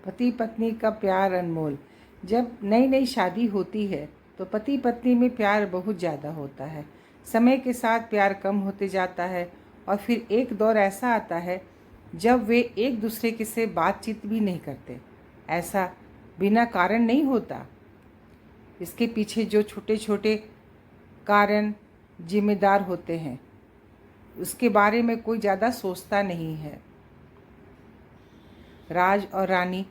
पति पत्नी का प्यार अनमोल। जब नई नई शादी होती है तो पति पत्नी में प्यार बहुत ज़्यादा होता है। समय के साथ प्यार कम होते जाता है और फिर एक दौर ऐसा आता है जब वे एक दूसरे के से बातचीत भी नहीं करते। ऐसा बिना कारण नहीं होता। इसके पीछे जो छोटे छोटे कारण जिम्मेदार होते हैं उसके बारे में कोई ज़्यादा सोचता नहीं है। राज और रानी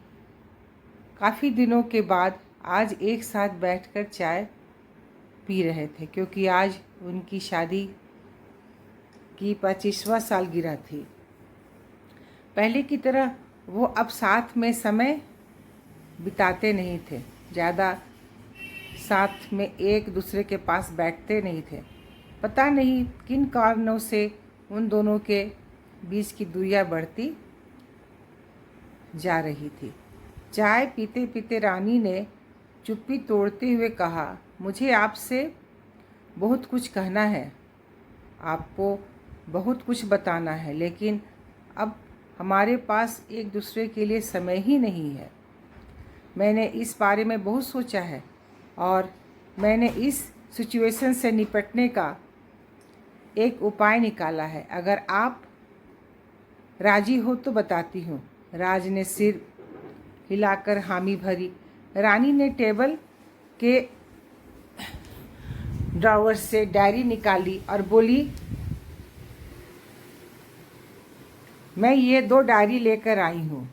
काफ़ी दिनों के बाद आज एक साथ बैठकर चाय पी रहे थे, क्योंकि आज उनकी शादी की 25वां सालगिरह थी। पहले की तरह वो अब साथ में समय बिताते नहीं थे, ज़्यादा साथ में एक दूसरे के पास बैठते नहीं थे। पता नहीं किन कारणों से उन दोनों के बीच की दूरियां बढ़ती जा रही थी। चाय पीते पीते रानी ने चुप्पी तोड़ते हुए कहा, मुझे आपसे बहुत कुछ कहना है, आपको बहुत कुछ बताना है, लेकिन अब हमारे पास एक दूसरे के लिए समय ही नहीं है। मैंने इस बारे में बहुत सोचा है और मैंने इस सिचुएशन से निपटने का एक उपाय निकाला है। अगर आप राजी हो तो बताती हूँ। राज ने सिर हिलाकर हामी भरी। रानी ने टेबल के ड्रॉवर से डायरी निकाली और बोली, मैं ये 2 डायरी लेकर आई हूँ,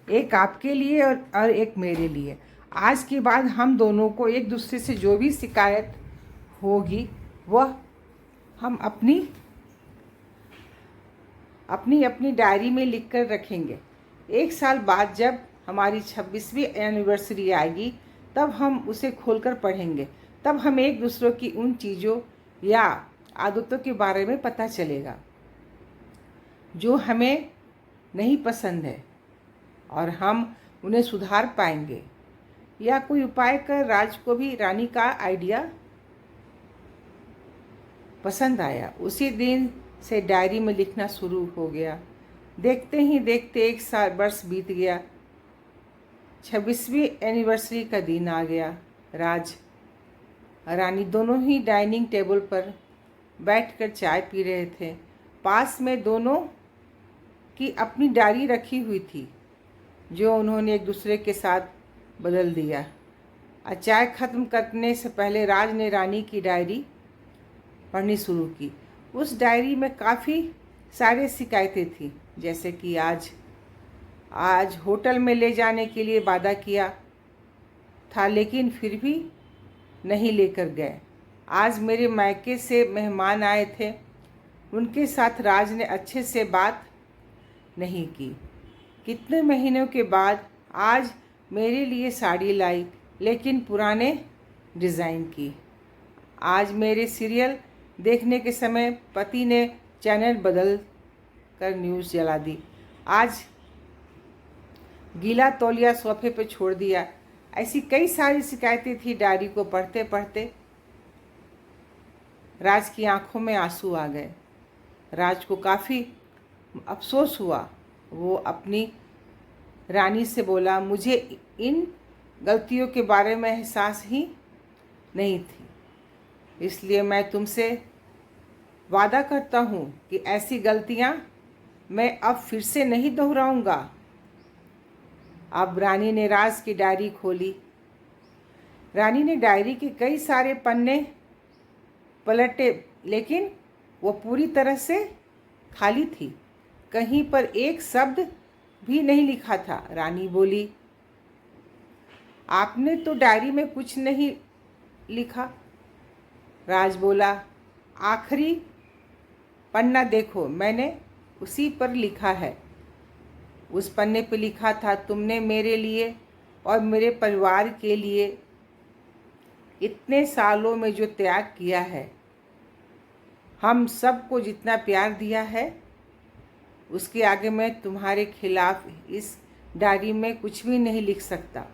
एक आपके लिए और एक मेरे लिए। आज के बाद हम दोनों को एक दूसरे से जो भी शिकायत होगी वह हम अपनी अपनी डायरी में लिख कर रखेंगे। 1 साल बाद जब हमारी 26वीं एनिवर्सरी आएगी तब हम उसे खोलकर पढ़ेंगे। तब हम एक दूसरे की उन चीज़ों या आदतों के बारे में पता चलेगा जो हमें नहीं पसंद है और हम उन्हें सुधार पाएंगे। या कोई उपाय कर राज को भी रानी का आइडिया पसंद आया। उसी दिन से डायरी में लिखना शुरू हो गया। देखते ही देखते 1 साल वर्ष बीत गया। 26वीं एनिवर्सरी का दिन आ गया। राज रानी दोनों ही डाइनिंग टेबल पर बैठकर चाय पी रहे थे। पास में दोनों की अपनी डायरी रखी हुई थी जो उन्होंने एक दूसरे के साथ बदल दिया। चाय खत्म करने से पहले राज ने रानी की डायरी पढ़नी शुरू की। उस डायरी में काफ़ी सारे शिकायतें थी, जैसे कि आज होटल में ले जाने के लिए वादा किया था लेकिन फिर भी नहीं लेकर गए। आज मेरे मायके से मेहमान आए थे, उनके साथ राज ने अच्छे से बात नहीं की। कितने महीनों के बाद आज मेरे लिए साड़ी लाई, लेकिन पुराने डिज़ाइन की। आज मेरे सीरियल देखने के समय पति ने चैनल बदल कर न्यूज़ जला दी। आज गीला तौलिया सोफे पे छोड़ दिया। ऐसी कई सारी शिकायतें थी। डायरी को पढ़ते पढ़ते राज की आंखों में आंसू आ गए। राज को काफ़ी अफसोस हुआ। वो अपनी रानी से बोला, मुझे इन गलतियों के बारे में एहसास ही नहीं थी, इसलिए मैं तुमसे वादा करता हूँ कि ऐसी गलतियाँ मैं अब फिर से नहीं दोहराऊँगा। अब रानी ने राज की डायरी खोली। रानी ने डायरी के कई सारे पन्ने पलटे, लेकिन वो पूरी तरह से खाली थी। कहीं पर एक शब्द भी नहीं लिखा था। रानी बोली, आपने तो डायरी में कुछ नहीं लिखा। राज बोला, आखिरी पन्ना देखो, मैंने उसी पर लिखा है। उस पन्ने पर लिखा था, तुमने मेरे लिए और मेरे परिवार के लिए इतने सालों में जो त्याग किया है, हम सबको जितना प्यार दिया है, उसके आगे मैं तुम्हारे खिलाफ इस डायरी में कुछ भी नहीं लिख सकता।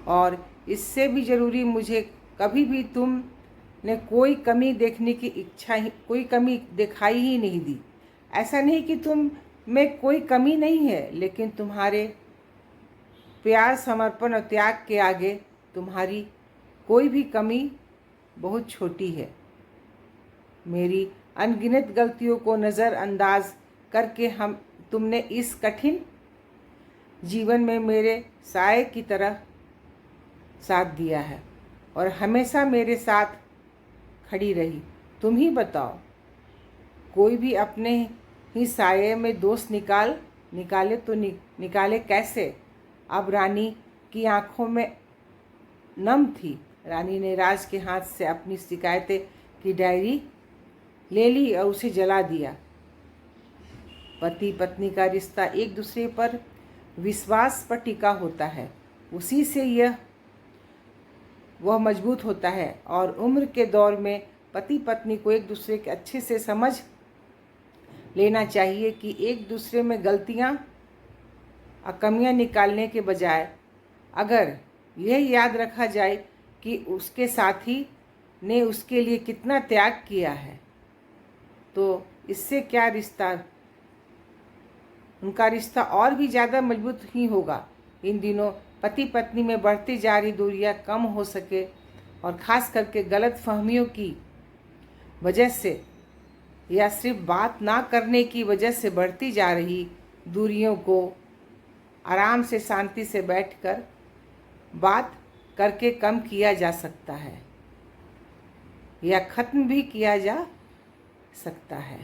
और इससे भी ज़रूरी, मुझे कभी भी तुमने कोई कमी देखने की कोई कमी दिखाई ही नहीं दी। ऐसा नहीं कि तुम में कोई कमी नहीं है, लेकिन तुम्हारे प्यार, समर्पण और त्याग के आगे तुम्हारी कोई भी कमी बहुत छोटी है। मेरी अनगिनत गलतियों को नज़रअंदाज करके तुमने इस कठिन जीवन में मेरे साए की तरह साथ दिया है और हमेशा मेरे साथ खड़ी रही। तुम ही बताओ, कोई भी अपने ही साये में दोष निकाले तो निकाले कैसे। अब रानी की आंखों में नम थी। रानी ने राज के हाथ से अपनी शिकायतें की डायरी ले ली और उसे जला दिया। पति पत्नी का रिश्ता एक दूसरे पर विश्वास पर टिका होता है, उसी से वह मजबूत होता है। और उम्र के दौर में पति पत्नी को एक दूसरे के अच्छे से समझ लेना चाहिए कि एक दूसरे में गलतियां और कमियां निकालने के बजाय अगर यह याद रखा जाए कि उसके साथी ने उसके लिए कितना त्याग किया है, तो इससे क्या उनका रिश्ता और भी ज़्यादा मजबूत ही होगा। इन दिनों पति पत्नी में बढ़ती जा रही दूरियां कम हो सके और ख़ास करके गलत फहमियों की वजह से या सिर्फ बात ना करने की वजह से बढ़ती जा रही दूरियों को आराम से शांति से बैठकर बात करके कम किया जा सकता है या ख़त्म भी किया जा सकता है।